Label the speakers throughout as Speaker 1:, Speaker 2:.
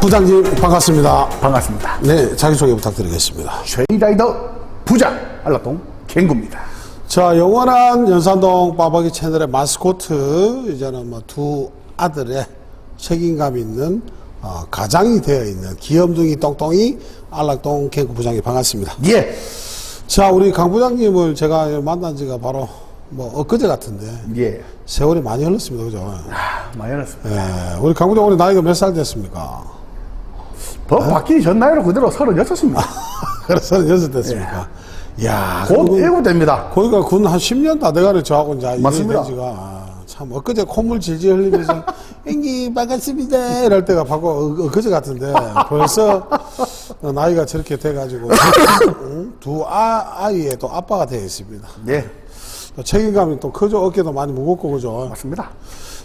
Speaker 1: 부장님 반갑습니다.
Speaker 2: 반갑습니다.
Speaker 1: 네, 자기소개 부탁드리겠습니다.
Speaker 2: 최이라이더 부장 한락동 갱구입니다.
Speaker 1: 자, 영원한 연산동 빠박이 채널의 마스코트, 이제는 뭐 두 아들의 책임감 있는 가장이 되어 있는 귀염둥이 똥똥이 안락동 갱구 부장님 반갑습니다.
Speaker 2: 예.
Speaker 1: 자, 우리 강 부장님을 제가 만난 지가 바로 뭐 엊그제 같은데
Speaker 2: 예.
Speaker 1: 세월이 많이 흘렀습니다. 그죠?
Speaker 2: 많이 알았습니다.
Speaker 1: 예, 우리 강 부장 우리 나이가 몇 살 됐습니까?
Speaker 2: 법 바뀌기 전 나이로 그대로 36입니다.
Speaker 1: 그래서 6 됐습니까? 야,
Speaker 2: 곧 7 됩니다.
Speaker 1: 거기가 군 한 10년 다 돼가네 저하고 이제
Speaker 2: 맞습니다.
Speaker 1: 지가 참 엊그제 콧물 질질 흘리면서 형님 반갑습니다 이럴 때가 바로 엊그제 같은데 벌써 나이가 저렇게 돼가지고 두 아이의 또 아빠가 되어 있습니다.
Speaker 2: 네.
Speaker 1: 또 책임감이 또 크죠. 어깨도 많이 무겁고 그죠.
Speaker 2: 맞습니다.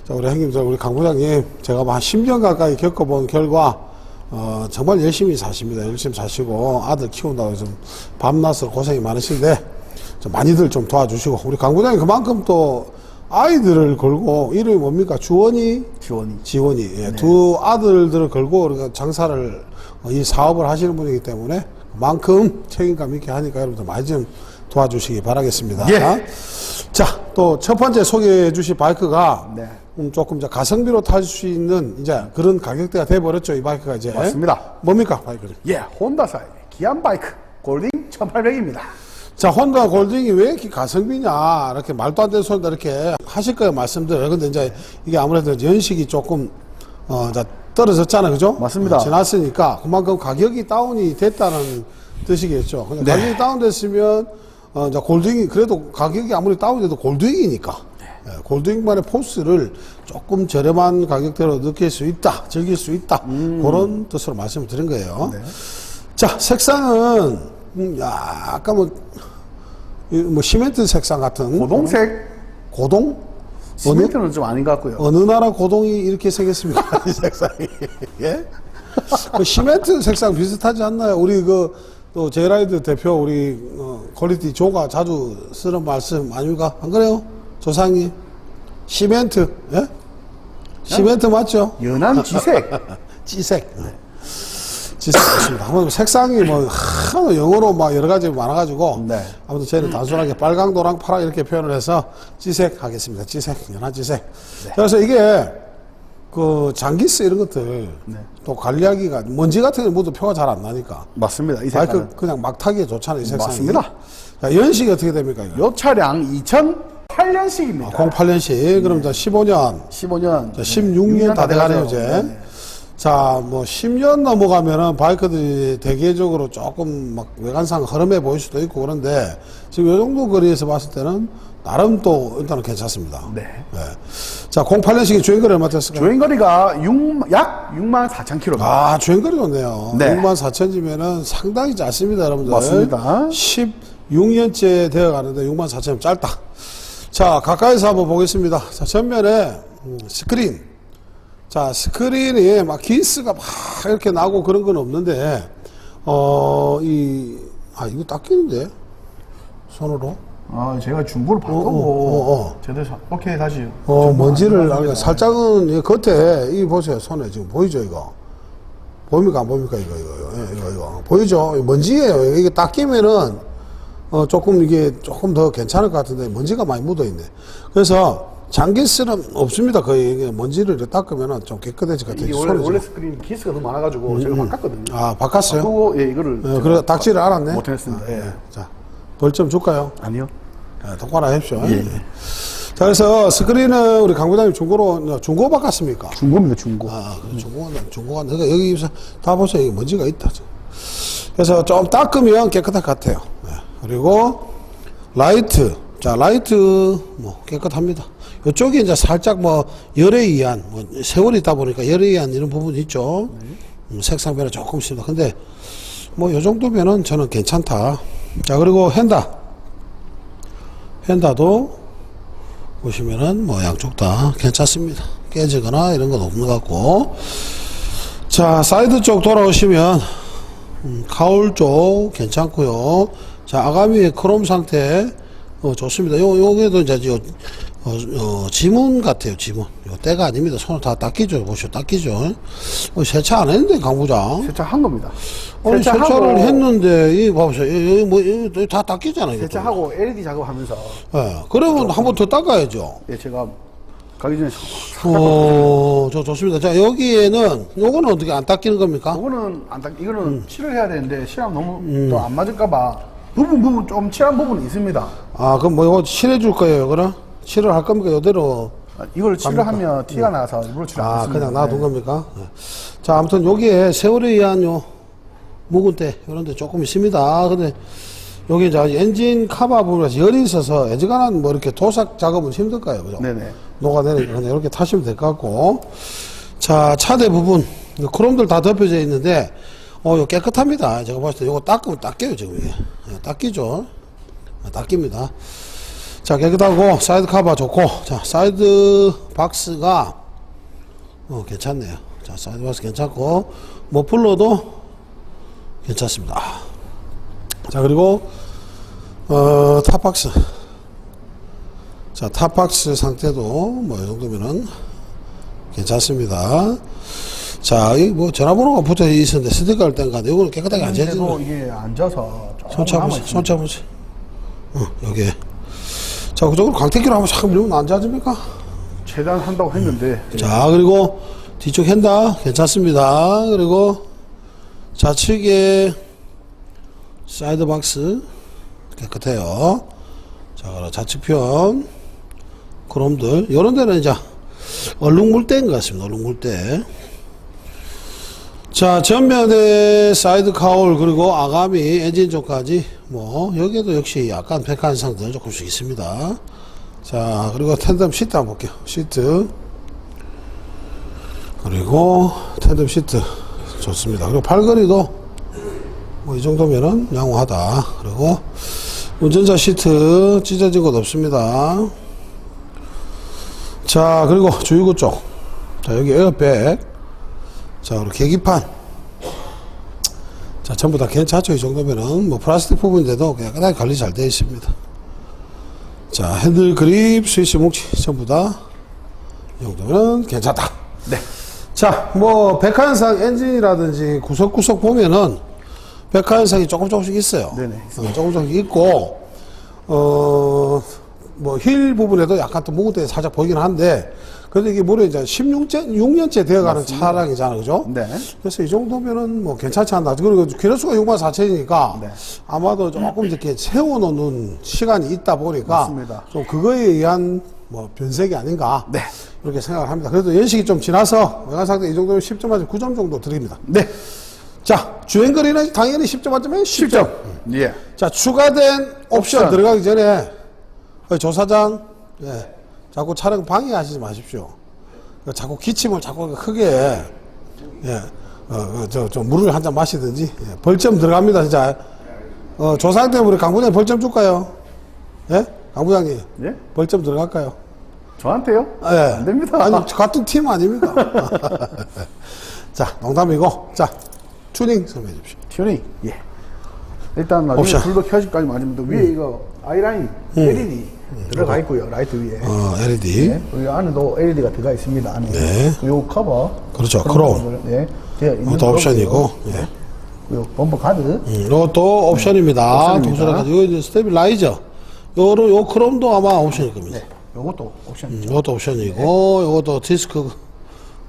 Speaker 1: 자, 우리 형님, 우리 강 부장님 제가 한 10년 가까이 겪어본 결과 정말 열심히 사십니다. 열심히 사시고 아들 키운다고 좀 밤낮으로 고생이 많으신데 좀 많이들 좀 도와주시고 우리 강 부장님 그만큼 또 아이들을 걸고 이름이 뭡니까? 지원이? 지원이. 예. 네. 두 아들들을 걸고 우리가 장사를 이 사업을 하시는 분이기 때문에 그만큼 책임감 있게 하니까 여러분들 많이 좀 도와주시기 바라겠습니다.
Speaker 2: 예.
Speaker 1: 자, 또 첫 번째 소개해 주실 바이크가
Speaker 2: 네.
Speaker 1: 조금 이제 가성비로 탈 수 있는 이제 그런 가격대가 돼버렸죠. 이 바이크가 이제.
Speaker 2: 맞습니다.
Speaker 1: 뭡니까, 바이크는?
Speaker 2: 예. 혼다사의 기안 바이크 골딩 1800입니다.
Speaker 1: 자, 혼다 골딩이 왜 이렇게 가성비냐, 이렇게 말도 안 되는 소리다 이렇게 하실 거예요, 말씀드려요. 근데 이제 이게 아무래도 연식이 조금, 이제 떨어졌잖아요. 그죠?
Speaker 2: 맞습니다.
Speaker 1: 지났으니까 그만큼 가격이 다운이 됐다는 뜻이겠죠. 근데
Speaker 2: 네.
Speaker 1: 가격이 다운됐으면, 이제 골딩이, 그래도 가격이 아무리 다운돼도 골딩이니까. 네, 골딩만의 포스를 조금 저렴한 가격대로 느낄 수 있다, 즐길 수 있다. 그런 뜻으로 말씀을 드린 거예요.
Speaker 2: 네.
Speaker 1: 자, 색상은, 약간 뭐 시멘트 색상 같은.
Speaker 2: 고동색.
Speaker 1: 고동?
Speaker 2: 시멘트는 좀 아닌 것 같고요.
Speaker 1: 어느 나라 고동이 이렇게 생겼습니까? 이 색상이. 예? 그 시멘트 색상 비슷하지 않나요? 우리 또 제라이드 대표 우리 퀄리티 조가 자주 쓰는 말씀 아닙니까? 안 그래요? 조상님. 시멘트. 예? 시멘트 맞죠?
Speaker 2: 연한 지색.
Speaker 1: 지색. 지색 좋습니다. 한번 색상이 영어로 막 여러 가지 많아가지고.
Speaker 2: 네.
Speaker 1: 아무튼 저희는 단순하게 빨강, 노랑, 파랑 이렇게 표현을 해서 지색 하겠습니다. 지색, 연한 지색.
Speaker 2: 네.
Speaker 1: 그래서 이게 장기스 이런 것들
Speaker 2: 네.
Speaker 1: 또 관리하기가 먼지 같은 게 묻어도 표가 잘 안 나니까.
Speaker 2: 맞습니다. 이
Speaker 1: 바이크
Speaker 2: 색깔은.
Speaker 1: 그냥 막 타기에 좋잖아요. 이 색상이.
Speaker 2: 맞습니다.
Speaker 1: 자, 연식이 어떻게 됩니까? 이거?
Speaker 2: 요 차량 2008년식입니다.
Speaker 1: 08년식. 그럼 이제 15년.
Speaker 2: 15년.
Speaker 1: 16년 다 돼가네요, 이제.
Speaker 2: 네.
Speaker 1: 자, 10년 넘어가면은 바이크들이 대개적으로 조금 막 외관상 허름해 보일 수도 있고 그런데 지금 이 정도 거리에서 봤을 때는 나름 또 일단은 괜찮습니다.
Speaker 2: 네.
Speaker 1: 네. 자, 08년식이 주행거리 얼마 됐을까요?
Speaker 2: 주행거리가 약 64,000km.
Speaker 1: 아, 주행거리 좋네요.
Speaker 2: 네.
Speaker 1: 64,000이면은 상당히 짧습니다, 여러분들.
Speaker 2: 맞습니다.
Speaker 1: 16년째 되어 가는데 64,000은 짧다. 자, 가까이서 한번 보겠습니다. 자, 전면에 스크린. 자, 스크린이 막 기스가 막 이렇게 나고 그런 건 없는데, 이거 닦이는데? 손으로?
Speaker 2: 제가 중고를 바꾸고 제대로 오케이 다시
Speaker 1: 먼지를 살짝은 겉에 이 보세요. 손에 지금 보이죠, 이거? 보입니까? 안 보입니까? 이거. 보이죠? 먼지예요. 이게 닦이면은 이게 조금 더 괜찮을 것 같은데 먼지가 많이 묻어 있네. 그래서 장기스는 없습니다. 거의 이게 먼지를 이렇게 닦으면 좀 깨끗해질 것 같아요.
Speaker 2: 이게 원래 스크린 기스가 너무 많아가지고 제가 바꿨거든요.
Speaker 1: 아, 바꿨어요?
Speaker 2: 바꾸고 이거를
Speaker 1: 그래, 닦지를 않았네.
Speaker 2: 못했습니다. 예.
Speaker 1: 자, 벌점 줄까요?
Speaker 2: 아니요.
Speaker 1: 똑바로 하십시오. 예. 자, 그래서 스크린은 우리 강 부장님 중고 바꿨습니까?
Speaker 2: 중고입니다. 중고.
Speaker 1: 중고가, 그러니까 여기서 다 보세요. 여기 먼지가 있다. 그래서 좀 닦으면 깨끗할 것 같아요. 네. 그리고 라이트. 자, 라이트 깨끗합니다. 이쪽이 이제 살짝 열에 의한 세월이 있다 보니까 열에 의한 이런 부분이 있죠. 색상 변화 조금 있습니다. 근데 요 정도면은 저는 괜찮다. 자, 그리고 핸다도 보시면은 양쪽 다 괜찮습니다. 깨지거나 이런 건 없는 것 같고. 자, 사이드 쪽 돌아오시면 가울 쪽 괜찮고요. 자, 아가미의 크롬 상태 좋습니다. 요게도 이제 지문 같아요, 지문. 이거 때가 아닙니다. 손을 다 닦이죠. 보시오, 닦이죠. 세차 안 했는데, 강부장.
Speaker 2: 세차한 겁니다.
Speaker 1: 아니, 세차를 했는데, 이, 봐보세요. 이거 다 닦이잖아요. 이것도.
Speaker 2: 세차하고 LED 작업하면서
Speaker 1: 예. 그러면 한 번 더 닦아야죠.
Speaker 2: 예, 제가 가기 전에
Speaker 1: 좋습니다. 자, 여기에는, 요거는 어떻게 안 닦이는 겁니까?
Speaker 2: 이거는 안 닦, 이거는 칠을 해야 되는데 칠하면 너무 또 안 맞을까봐 부분 좀 칠한 부분이 있습니다.
Speaker 1: 아, 그럼 뭐 이거 칠해줄 거예요, 그럼? 칠을 할 겁니까? 이대로?
Speaker 2: 이걸 칠을 하면 티가 나서 일부러 칠을 안
Speaker 1: 아,
Speaker 2: 했습니다.
Speaker 1: 그냥 놔둔 겁니까? 네. 자, 아무튼 여기에 세월에 의한 요 묵은 때, 이런 데 조금 있습니다. 근데 여기 이제 엔진 카바 부분에서 열이 있어서 애지간한 뭐 이렇게 도삭 작업은 힘들까요? 그죠?
Speaker 2: 네네.
Speaker 1: 녹아내리니까 그냥 이렇게 타시면 될 것 같고. 자, 차대 부분. 크롬들 다 덮여져 있는데, 요 깨끗합니다. 제가 봤을 때 요거 닦으면 닦여요, 지금 이게. 닦이죠? 닦입니다. 자, 깨끗하고, 사이드 카바 좋고, 자, 사이드 박스가, 괜찮네요. 자, 사이드 박스 괜찮고, 머플러도 괜찮습니다. 자, 그리고, 탑박스. 자, 탑박스 상태도, 뭐, 이 정도면은, 괜찮습니다. 자, 이 뭐, 전화번호가 붙어 있었는데, 스티커를 뗀 건데, 이거는 깨끗하게 안
Speaker 2: 그래도
Speaker 1: 젖지는
Speaker 2: 이게 앉아서
Speaker 1: 손 잡으세요. 손 잡으세요. 여기에. 자, 그쪽으로 광택기로 한번 싹 밀면 안 젖습니까?
Speaker 2: 최대한 한다고 했는데
Speaker 1: 자, 그리고 뒤쪽 핸다 괜찮습니다. 그리고 좌측에 사이드 박스 깨끗해요. 자, 그리고 좌측편 크롬들 이런 데는 이제 얼룩물때인 것 같습니다. 얼룩물때. 자, 전면에 사이드 카울 그리고 아가미 엔진 쪽까지 뭐 여기에도 역시 약간 백한상들 조금씩 있습니다. 자, 그리고 텐덤 시트 한번 볼게요. 시트 그리고 텐덤 시트 좋습니다. 그리고 팔걸이도 뭐 이 정도면은 양호하다. 그리고 운전자 시트 찢어진 것 없습니다. 자, 그리고 주유구 쪽. 자, 여기 에어백. 자, 그리고 계기판. 자, 전부 다 괜찮죠? 이 정도면은 뭐 플라스틱 부분인데도 깨끗하게 관리 잘 되어 있습니다. 자, 핸들 그립, 스위치 뭉치 전부 다 이 정도면 괜찮다.
Speaker 2: 네.
Speaker 1: 자, 뭐 백화현상 엔진이라든지 구석구석 보면은 백화현상이 조금씩 있어요.
Speaker 2: 네네.
Speaker 1: 조금씩 있고 뭐 힐 부분에도 약간 또 묵은 때 살짝 보이긴 한데 그래도 이게 무려 이제 6년째 되어가는 차량이잖아요, 그죠?
Speaker 2: 네.
Speaker 1: 그래서 이 정도면은 뭐 괜찮지 않나. 그리고 키로수가 64,000이니까
Speaker 2: 네.
Speaker 1: 아마도 조금 이렇게 세워놓는 시간이 있다 보니까
Speaker 2: 맞습니다.
Speaker 1: 좀 그거에 의한 뭐 변색이 아닌가.
Speaker 2: 네.
Speaker 1: 이렇게 생각을 합니다. 그래도 연식이 좀 지나서 외관 상태 이 정도면 10점 만점 9점 정도 드립니다.
Speaker 2: 네.
Speaker 1: 자, 주행거리는 당연히 10점 만점에 10점.
Speaker 2: 예.
Speaker 1: 자, 추가된 옵션
Speaker 2: 옵션.
Speaker 1: 들어가기 전에 조사장, 예, 자꾸 촬영 방해하시지 마십시오. 자꾸 기침을 자꾸 크게, 예, 저 물을 한 잔 마시든지, 예, 벌점 들어갑니다, 진짜. 조사장 때문에 우리 강부장님 벌점 줄까요? 예? 강부장님.
Speaker 2: 예?
Speaker 1: 벌점 들어갈까요?
Speaker 2: 저한테요?
Speaker 1: 예.
Speaker 2: 안 됩니다.
Speaker 1: 아니, 같은 팀 아닙니까? 자, 농담이고, 자, 튜닝 좀 해주십시오.
Speaker 2: 튜닝. 예. 일단 나중에
Speaker 1: 옵션.
Speaker 2: 불도 켜질까지 맞으면 위에 이거 아이라인 LED 들어가 있고요. 라이트 위에.
Speaker 1: LED.
Speaker 2: 네. 여기 안에도 LED가 들어가 있습니다. 안에.
Speaker 1: 네.
Speaker 2: 요 커버.
Speaker 1: 그렇죠.
Speaker 2: 그런
Speaker 1: 크롬.
Speaker 2: 거를, 네. 되어 있는
Speaker 1: 이것도 옵션이고,
Speaker 2: 거고요.
Speaker 1: 예.
Speaker 2: 요 범퍼 카드.
Speaker 1: 이것도 옵션입니다.
Speaker 2: 옵션입니다.
Speaker 1: 동선까지. 이거 이제 스테빌라이저. 요 크롬도 아마 옵션일 겁니다.
Speaker 2: 네. 요것도 옵션.
Speaker 1: 이것도 옵션이고, 이것도 디스크,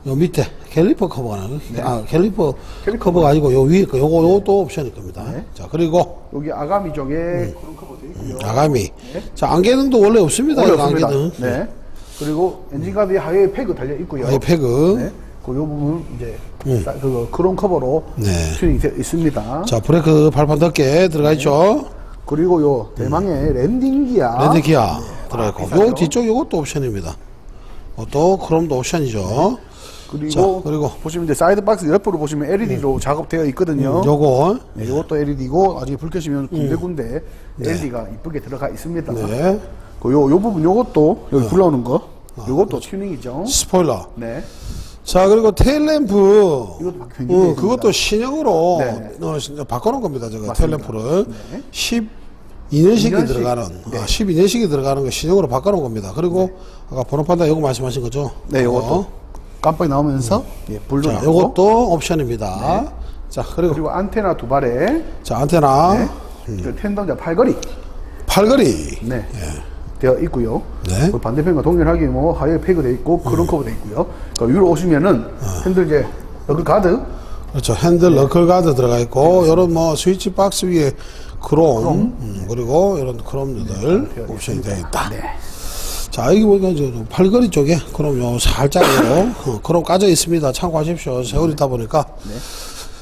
Speaker 1: 요 밑에, 캘리퍼 커버가 나요. 캘리퍼 커버가 아니고, 요 위에 거, 요것도 옵션일 겁니다.
Speaker 2: 네.
Speaker 1: 자, 그리고,
Speaker 2: 여기 아가미 쪽에 그런 커버 되어 있고요.
Speaker 1: 아가미. 자, 안개등도 원래 없습니다. 이거
Speaker 2: 올렸습니다.
Speaker 1: 안개등.
Speaker 2: 네. 그리고 엔진가드에 하이웨이 패그 달려 있고요.
Speaker 1: 아예 패그.
Speaker 2: 네. 그 요 부분 이제 그 크롬 커버로
Speaker 1: 네.
Speaker 2: 튜닝이 되어 있습니다.
Speaker 1: 자, 브레이크 발판 덮개 들어가 있죠.
Speaker 2: 그리고 요 대망의 랜딩 기어.
Speaker 1: 랜드 기아 들어가 있고,
Speaker 2: 비싸죠?
Speaker 1: 요 뒤쪽 요것도 옵션입니다. 또 크롬도 옵션이죠.
Speaker 2: 그리고,
Speaker 1: 자, 그리고
Speaker 2: 보시면 이제 사이드 박스 옆으로 보시면 LED로 작업되어 있거든요.
Speaker 1: 요거,
Speaker 2: 네, 이것도 LED고 나중에 불 켜시면 군데군데 LED가 이쁘게 들어가 있습니다.
Speaker 1: 네.
Speaker 2: 요 부분 요것도 여기 불러오는 거 요것도 튜닝이죠.
Speaker 1: 스포일러.
Speaker 2: 네.
Speaker 1: 자, 그리고 테일램프.
Speaker 2: 이것도
Speaker 1: 그것도 신형으로
Speaker 2: 네.
Speaker 1: 바꿔놓은 겁니다. 제가
Speaker 2: 맞습니다.
Speaker 1: 테일램프를.
Speaker 2: 네.
Speaker 1: 12 2년식이
Speaker 2: 2년식.
Speaker 1: 들어가는,
Speaker 2: 네.
Speaker 1: 12년식이 들어가는 거 신형으로 바꿔놓은 겁니다. 그리고 아까 번호판다 요거 말씀하신 거죠?
Speaker 2: 네, 요것도 깜빡이 나오면서 예, 불도
Speaker 1: 자,
Speaker 2: 나오고.
Speaker 1: 요것도 옵션입니다. 자, 그리고
Speaker 2: 안테나 두 발에
Speaker 1: 자, 안테나,
Speaker 2: 네. 그 텐덤자 팔걸이
Speaker 1: 팔걸이.
Speaker 2: 네. 되어 있고요.
Speaker 1: 네.
Speaker 2: 그 반대편과 동일하게 뭐 하이어 패그 되어 있고 크롬 커버 되어 있고요. 그 위로 오시면은 핸들 이제 여기 가드
Speaker 1: 그렇죠. 핸들 너클 가드 들어가 있고, 요런 뭐 스위치 박스 위에 크롬, 그리고 이런 크롬들 옵션이 되어 있다.
Speaker 2: 네.
Speaker 1: 자, 여기 보니까 이제 팔걸이 쪽에 크롬 요 살짝으로 크롬 까져 있습니다. 참고하십시오. 세월이다 보니까.
Speaker 2: 네.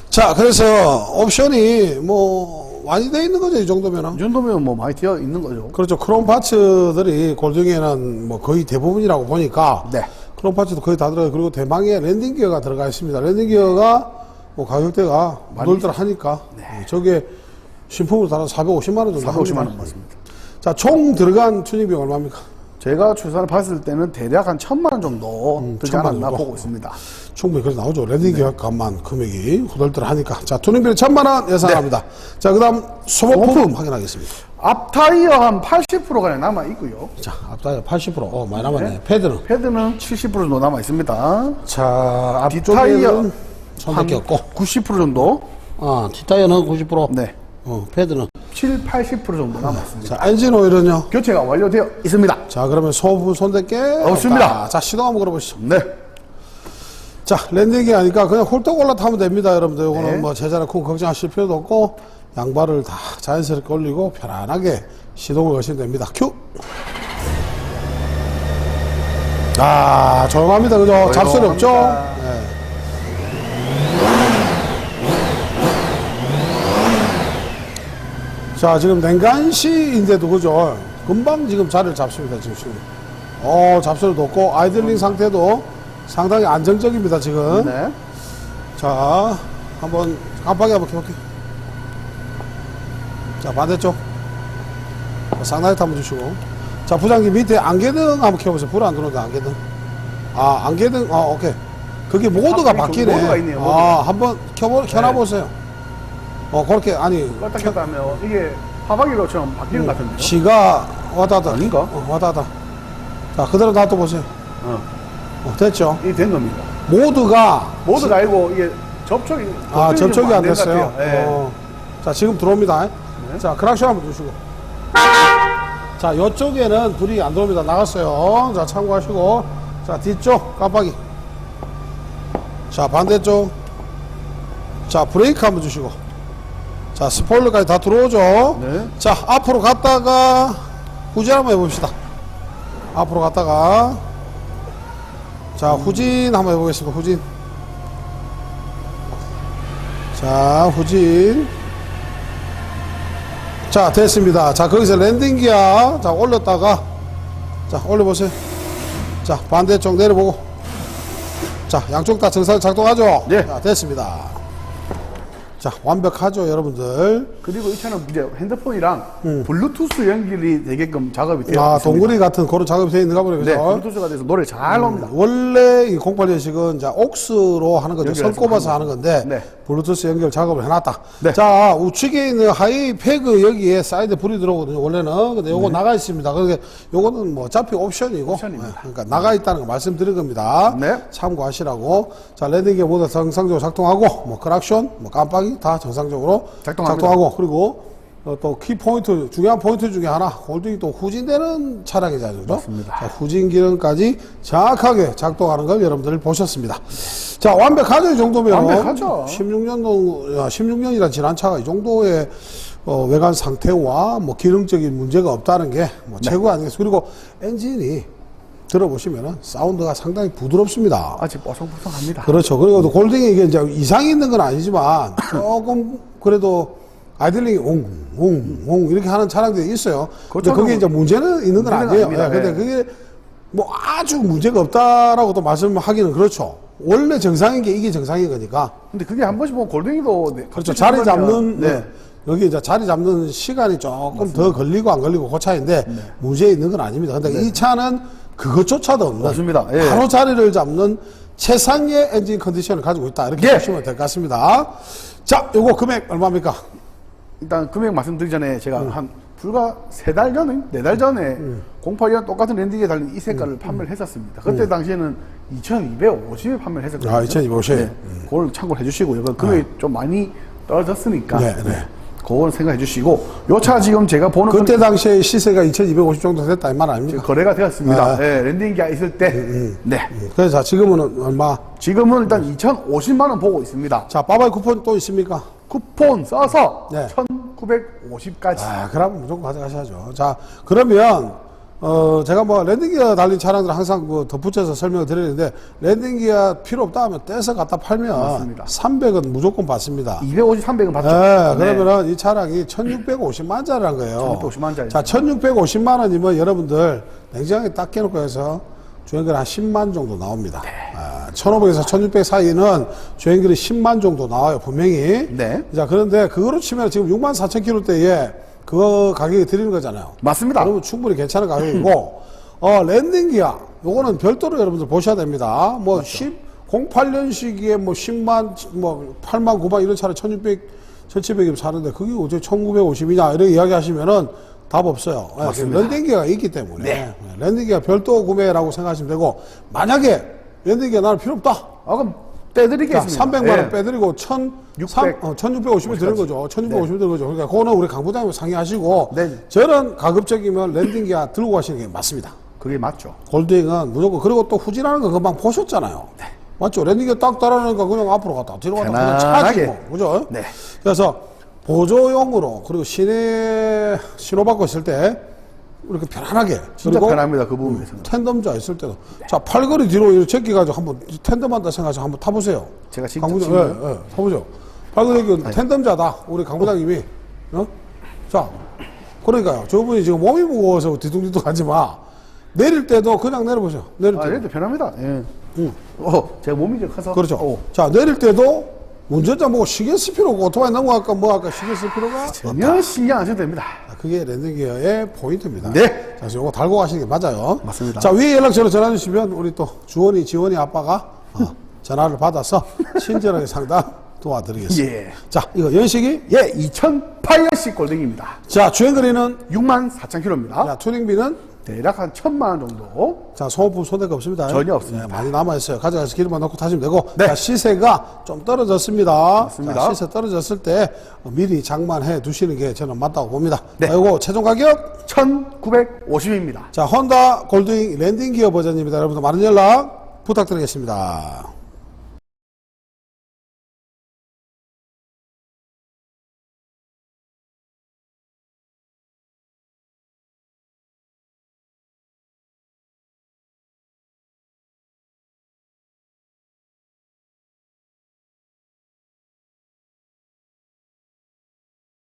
Speaker 1: 자, 그래서 옵션이 뭐 많이 되어 있는 거죠, 이 정도면은.
Speaker 2: 이 정도면 뭐 많이 되어 있는 거죠.
Speaker 1: 그렇죠. 크롬 파츠들이 골등에는 뭐 거의 대부분이라고 보니까.
Speaker 2: 네.
Speaker 1: 크롬 파츠도 거의 다 들어가요. 그리고 대망에 랜딩 기어가 들어가 있습니다. 랜딩 기어가 뭐 가격대가 무덜덜 하니까. 저게 신품으로 따라서 450만 원 정도
Speaker 2: 450만 원
Speaker 1: 합니다.
Speaker 2: 맞습니다.
Speaker 1: 자, 총 들어간 튜닝 비용 얼마입니까?
Speaker 2: 제가 출산을 봤을 때는 대략 한 1,000만 원 정도 들지
Speaker 1: 1,000만
Speaker 2: 않았나
Speaker 1: 정도.
Speaker 2: 보고 있습니다.
Speaker 1: 충분히 그래서 나오죠. 랜딩 기어 값만 금액이 후덜덜 하니까. 자, 튜닝비는 1,000만 원 예상합니다. 자, 그 다음 소모품 확인하겠습니다.
Speaker 2: 앞 타이어 한 80%가 남아 있고요.
Speaker 1: 자, 앞다리 80%. 많이 남았네. 패드는.
Speaker 2: 패드는 70% 정도 남아 있습니다.
Speaker 1: 자,
Speaker 2: 뒷타이어
Speaker 1: 앞쪽에는 손밖에 없고.
Speaker 2: 90% 정도.
Speaker 1: 뒷타이어는 90%.
Speaker 2: 네.
Speaker 1: 패드는.
Speaker 2: 7, 80% 정도 남아 있습니다.
Speaker 1: 자, 엔진 오일은요.
Speaker 2: 교체가 완료되어 있습니다.
Speaker 1: 자, 그러면 소부분 손댈 게
Speaker 2: 없습니다.
Speaker 1: 자, 시동 한번 걸어보시죠.
Speaker 2: 네.
Speaker 1: 자, 랜딩이 아니까 그냥 홀떡 올라타면 됩니다, 여러분들. 요거는
Speaker 2: 네.
Speaker 1: 뭐 제자리 쿵 걱정하실 필요도 없고, 양발을 다 자연스럽게 올리고 편안하게 시동을 거시면 됩니다. 큐! 조용합니다. 그죠? 잡소리 없죠? 네. 자, 지금 냉간시인데도 그죠? 금방 지금 자리를 잡습니다, 지금. 잡소리도 없고, 아이들링 상태도 상당히 안정적입니다, 지금.
Speaker 2: 네.
Speaker 1: 자, 한번 깜빡이 한번 켜볼게요. 자, 반대쪽. 상당히 한번 주시고. 자, 부장님 밑에 안개등 한번 켜보세요. 불 안 들어오는데 안개등. 안개등. 오케이. 그게 모드가 바뀌네.
Speaker 2: 모드가 있네요, 모드가.
Speaker 1: 한번 켜놔보세요. 그렇게, 아니.
Speaker 2: 껐다 켰다 하면 이게 하바기로처럼 바뀌는 것 같은데요?
Speaker 1: 지가 왔다 갔다.
Speaker 2: 아닌가?
Speaker 1: 왔다 갔다. 자, 그대로 놔둬보세요. 됐죠?
Speaker 2: 이게 된 겁니다.
Speaker 1: 모드가.
Speaker 2: 모드가 아니고 이게 접촉이
Speaker 1: 접촉이 안
Speaker 2: 된것
Speaker 1: 됐어요.
Speaker 2: 같아요. 네.
Speaker 1: 자, 지금 들어옵니다. 자, 크락션 한번 주시고. 자, 이쪽에는 불이 안 들어옵니다. 나갔어요. 자, 참고하시고. 자, 뒤쪽 깜빡이. 자, 반대쪽. 자, 브레이크 한번 주시고. 자, 스포일러까지 다 들어오죠.
Speaker 2: 네.
Speaker 1: 자, 앞으로 갔다가 후진 한번 해봅시다. 앞으로 갔다가. 자, 후진 한번 해보겠습니다. 후진. 자, 후진. 자, 됐습니다. 자, 거기서 랜딩 기어. 자, 올렸다가. 자, 올려보세요. 자, 반대쪽 내려보고. 자, 양쪽 다 정상 작동하죠?
Speaker 2: 네.
Speaker 1: 자, 됐습니다. 자, 완벽하죠, 여러분들.
Speaker 2: 그리고 이 차는 이제 핸드폰이랑 블루투스 연결이 되게끔 작업이 되어 있습니다.
Speaker 1: 동그리 같은 그런 작업이 되어 있는가 보네요.
Speaker 2: 네,
Speaker 1: 그죠?
Speaker 2: 블루투스가 돼서 노래 잘 나옵니다.
Speaker 1: 원래 이 08년식은 이제 옥스로 하는 거죠. 선
Speaker 2: 연결해서
Speaker 1: 꼽아서 하는 건데,
Speaker 2: 네.
Speaker 1: 블루투스 연결 작업을 해놨다.
Speaker 2: 네.
Speaker 1: 자, 우측에 있는 하이 패그 여기에 사이드 불이 들어오거든요, 원래는. 근데 요거 나가 있습니다. 그러니까 요거는 뭐 어차피 옵션이고.
Speaker 2: 옵션입니다.
Speaker 1: 그러니까 나가 있다는 거 말씀드린 겁니다.
Speaker 2: 네.
Speaker 1: 참고하시라고. 자, 랜딩기어 모두 정상적으로 작동하고, 뭐 크락션, 뭐 깜빡이 다 정상적으로
Speaker 2: 작동합니다.
Speaker 1: 작동하고, 그리고 또 키포인트, 중요한 포인트 중에 하나, 골든이 또 후진되는 차량이잖아요. 그죠?
Speaker 2: 맞습니다.
Speaker 1: 자, 후진 기능까지 정확하게 작동하는 걸 여러분들 보셨습니다. 자, 완벽하죠, 이 정도면.
Speaker 2: 완벽하죠.
Speaker 1: 16년이란 지난 차가 이 정도의 외관 상태와 뭐 기능적인 문제가 없다는 게 뭐 최고 아니겠어요. 그리고 엔진이 들어보시면은 사운드가 상당히 부드럽습니다.
Speaker 2: 아직 뽀송뽀송합니다.
Speaker 1: 그렇죠. 그리고 또 골딩이 이게 이제 이상이 있는 건 아니지만 조금 그래도 아이들링이 옹 이렇게 하는 차량들이 있어요. 근데 그게 이제 문제는 있는 건
Speaker 2: 문제는
Speaker 1: 아니에요.
Speaker 2: 아닙니다.
Speaker 1: 근데 그게 뭐 아주 문제가 없다라고 또 말씀하기는 그렇죠. 원래 정상인 게 이게 정상인 거니까.
Speaker 2: 근데 그게 한 번씩 보면 골뱅이도
Speaker 1: 그렇죠. 자리 잡는,
Speaker 2: 네.
Speaker 1: 여기 이제 자리 잡는 시간이 조금 더 걸리고 안 걸리고 그 차인데 문제 있는 건 아닙니다. 근데 이 차는 그것조차도 없는
Speaker 2: 맞습니다. 예.
Speaker 1: 바로 자리를 잡는 최상의 엔진 컨디션을 가지고 있다. 이렇게
Speaker 2: 예.
Speaker 1: 보시면 될 것 같습니다. 자, 요거 금액 얼마입니까?
Speaker 2: 일단 금액 말씀드리기 전에 제가 한 불과 3달 전에, 4달 전에 08이랑 똑같은 랜딩기에 달린 이 색깔을 판매를 했었습니다. 그때 당시에는 2,250에 판매를 했었거든요.
Speaker 1: 아, 2,250.
Speaker 2: 네. 그걸 참고를 해주시고요. 금액이 좀 많이 떨어졌으니까.
Speaker 1: 네, 네.
Speaker 2: 그걸 생각해 주시고, 요 차 지금 제가 보는
Speaker 1: 그때 당시에 시세가 2,250 정도 됐다 이 말 아닙니까?
Speaker 2: 거래가 되었습니다.
Speaker 1: 네.
Speaker 2: 네, 랜딩기가 있을 때. 네.
Speaker 1: 그래서 자, 지금은 얼마?
Speaker 2: 지금은 일단 2,050만 원 보고 있습니다.
Speaker 1: 자, 빠바이 쿠폰 또 있습니까?
Speaker 2: 쿠폰 써서
Speaker 1: 네.
Speaker 2: 1,950까지.
Speaker 1: 아, 그럼 무조건 가져가셔야죠. 자, 그러면, 제가 뭐, 랜딩기어 달린 차량들 항상 그 덧붙여서 설명을 드리는데, 랜딩기어 필요 없다 하면 떼서 갖다 팔면,
Speaker 2: 맞습니다.
Speaker 1: 300은 무조건 받습니다.
Speaker 2: 250, 300은 받죠.
Speaker 1: 네, 그러면은 이 차량이 1650만짜리란 거예요.
Speaker 2: 1650만짜리.
Speaker 1: 자, 1650만원이면 여러분들 냉장고에 딱 깨놓고 해서 주행거리 한 10만 정도 나옵니다. 1500에서 1600 사이는 주행거리 10만 정도 나와요, 분명히.
Speaker 2: 네.
Speaker 1: 자, 그런데 그거로 치면 지금 6만 4천 킬로대에 그거 가격에 드리는 거잖아요.
Speaker 2: 맞습니다.
Speaker 1: 그러면 충분히 괜찮은 가격이고, 랜딩기아, 요거는 별도로 여러분들 보셔야 됩니다. 뭐, 08년식에 뭐 10만, 뭐 8만, 9만 이런 차를 1600, 1700이면 사는데 그게 어째 1950이냐 이렇게 이야기 하시면은 답 없어요.
Speaker 2: 맞습니다.
Speaker 1: 랜딩기가 있기 때문에.
Speaker 2: 네.
Speaker 1: 랜딩기가 별도 구매라고 생각하시면 되고, 만약에 랜딩기가 나는 필요 없다.
Speaker 2: 아, 그럼
Speaker 1: 자,
Speaker 2: 떼드리겠습니다.
Speaker 1: 300만 원
Speaker 2: 네.
Speaker 1: 빼드리고 1650이 되는 거죠. 1650이 되는 거죠. 그러니까 그거는 우리 강 부장님 상의하시고,
Speaker 2: 네.
Speaker 1: 저는 가급적이면 랜딩기아 들고 가시는 게 맞습니다.
Speaker 2: 그게 맞죠.
Speaker 1: 골드윙은 무조건. 그리고 또 후진하는 거 금방 보셨잖아요. 맞죠? 랜딩기아 딱 따라하니까 그냥 앞으로 갔다 뒤로 갔다 그냥 차지
Speaker 2: 편안하게.
Speaker 1: 뭐. 그죠?
Speaker 2: 네.
Speaker 1: 그래서 보조용으로, 그리고 시내 신호 받고 있을 때 이렇게 편안하게.
Speaker 2: 진짜
Speaker 1: 그리고
Speaker 2: 편합니다. 그 부분에서는.
Speaker 1: 텐덤자 있을 때도. 자, 팔걸이 뒤로 이렇게 제끼가지고 한번 텐덤한다 생각해서 한번 타보세요.
Speaker 2: 제가 진짜
Speaker 1: 강부장, 예, 예, 타보죠. 팔걸이 텐덤자다. 우리 강부장님이. 자, 그러니까요. 저분이 지금 몸이 무거워서 뒤뚱뒤뚱 하지 마. 내릴 때도 그냥 내려보세요. 내릴 때.
Speaker 2: 이래도 편합니다. 예. 제가 몸이 좀 커서.
Speaker 1: 그렇죠. 자, 내릴 때도 운전자 뭐 신경 쓸 필요 없고, 오토바이 넘어갈까 뭐 할까 신경 쓸 필요가
Speaker 2: 전혀 신경 안 써도 됩니다.
Speaker 1: 그게 랜딩기어의 포인트입니다.
Speaker 2: 네.
Speaker 1: 자, 요거 달고 가시는 게 맞아요.
Speaker 2: 맞습니다.
Speaker 1: 자, 위에 연락처로 전화 주시면 우리 또 주원이, 지원이 아빠가 전화를 받아서 친절하게 상담 도와드리겠습니다.
Speaker 2: 예.
Speaker 1: 자, 이거 연식이?
Speaker 2: 예, 2008년식 골딩입니다.
Speaker 1: 자, 주행거리는?
Speaker 2: 64,000km입니다.
Speaker 1: 자, 튜닝비는?
Speaker 2: 대략 한 1,000만 원 정도.
Speaker 1: 자, 소모품 손대가 없습니다.
Speaker 2: 전혀 없습니다.
Speaker 1: 네, 많이 남아있어요. 가져가서 기름만 넣고 타시면 되고.
Speaker 2: 네.
Speaker 1: 자, 시세가 좀 떨어졌습니다.
Speaker 2: 맞습니다.
Speaker 1: 자, 시세 떨어졌을 때 미리 장만해 두시는 게 저는 맞다고 봅니다.
Speaker 2: 네.
Speaker 1: 자, 요거 최종 가격?
Speaker 2: 1,950입니다.
Speaker 1: 자, 혼다 골드윙 랜딩 기어 버전입니다. 여러분들 많은 연락 부탁드리겠습니다.